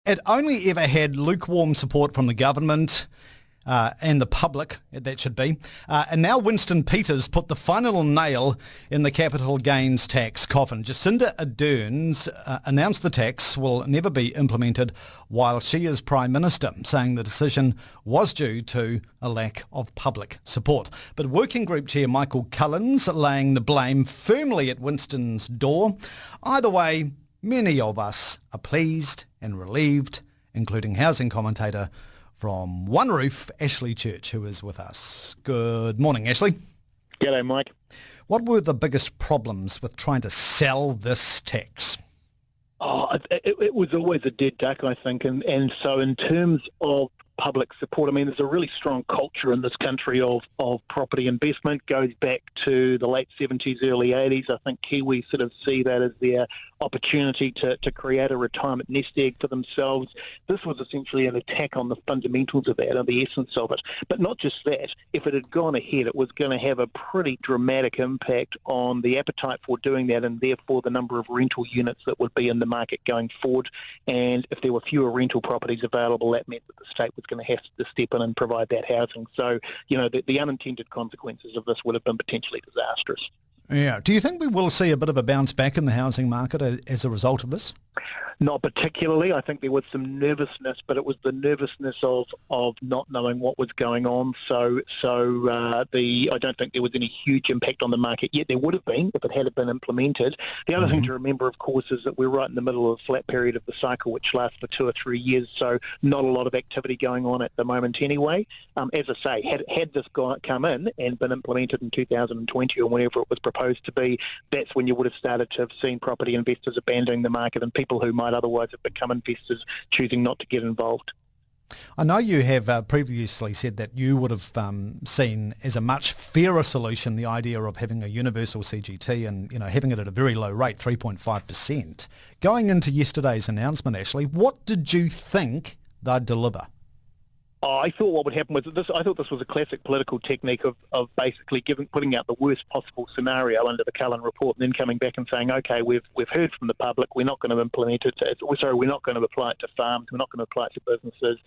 It only ever had lukewarm support from the government and the public, that should be. And now Winston Peters put the final nail in the capital gains tax coffin. Jacinda Ardern's announced the tax will never be implemented while she is Prime Minister, saying the decision was due to a lack of public support. But Working Group Chair Michael Cullen's laying the blame firmly at Winston's door. Either way, many of us are pleased and relieved, including housing commentator from One Roof, Ashley Church, who is with us. Good morning, Ashley. G'day, Mike. What were the biggest problems with trying to sell this tax? It was always a dead duck, I think, and so in terms of public support, I mean, there's a really strong culture in this country of property investment. Goes back to the late 70s, early 80s. I think Kiwis sort of see that as their opportunity to create a retirement nest egg for themselves. This was essentially an attack on the fundamentals of that and the essence of it. But not just that. If it had gone ahead, it was going to have a pretty dramatic impact on the appetite for doing that and therefore the number of rental units that would be in the market going forward. And if there were fewer rental properties available, that meant that the state was going to have to step in and provide that housing. So, you know, the unintended consequences of this would have been potentially disastrous. Yeah. Do you think we will see a bit of a bounce back in the housing market as a result of this? Not particularly. I think there was some nervousness, but it was the nervousness of not knowing what was going on. So I don't think there was any huge impact on the market yet. There would have been if it had been implemented. The other thing to remember, of course, is that we're right in the middle of a flat period of the cycle, which lasts for 2 or 3 years. So not a lot of activity going on at the moment anyway. As I say, had this come in and been implemented in 2020 or whenever it was proposed to be, that's when you would have started to have seen property investors abandoning the market and people who might otherwise have become investors choosing not to get involved. I know you have previously said that you would have seen as a much fairer solution the idea of having a universal CGT and, you know, having it at a very low rate, 3.5%. Going into yesterday's announcement, Ashley, what did you think they'd deliver? I thought what would happen was this. I thought this was a classic political technique of basically putting out the worst possible scenario under the Cullen report, and then coming back and saying, okay, we've heard from the public, we're not going to implement it. We're not going to apply it to farms, we're not going to apply it to businesses.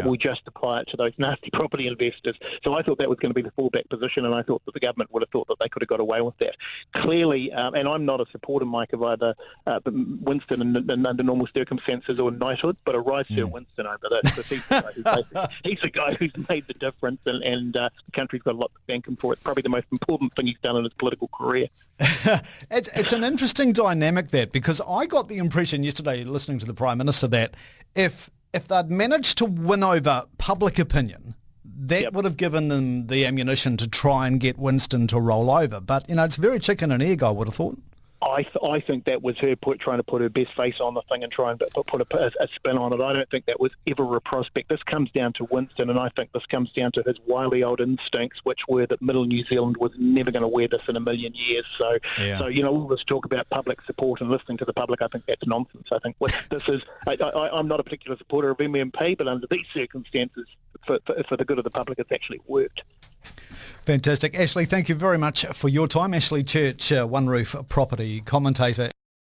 We'll just apply it to those nasty property investors. So I thought that was going to be the fallback position, and I thought that the government would have thought that they could have got away with that. Clearly, and I'm not a supporter, Mike, of either Winston under normal circumstances or knighthood, but a rise Sir Winston over this. He's the guy who's made the difference, and the country's got a lot to thank him for. It's probably the most important thing he's done in his political career. It's an interesting dynamic, that, because I got the impression yesterday listening to the Prime Minister that if they'd managed to win over public opinion, that would have given them the ammunition to try and get Winston to roll over. But, you know, it's very chicken and egg, I would have thought. I think that was her trying to put her best face on the thing and try and put a spin on it. I don't think that was ever a prospect. This comes down to Winston, and I think this comes down to his wily old instincts, which were that Middle New Zealand was never going to wear this in a million years. So you know, all this talk about public support and listening to the public, I think that's nonsense. I think this is. I'm not a particular supporter of MMP, but under these circumstances, for the good of the public, it's actually worked. Fantastic. Ashley, thank you very much for your time. Ashley Church, One Roof property commentator.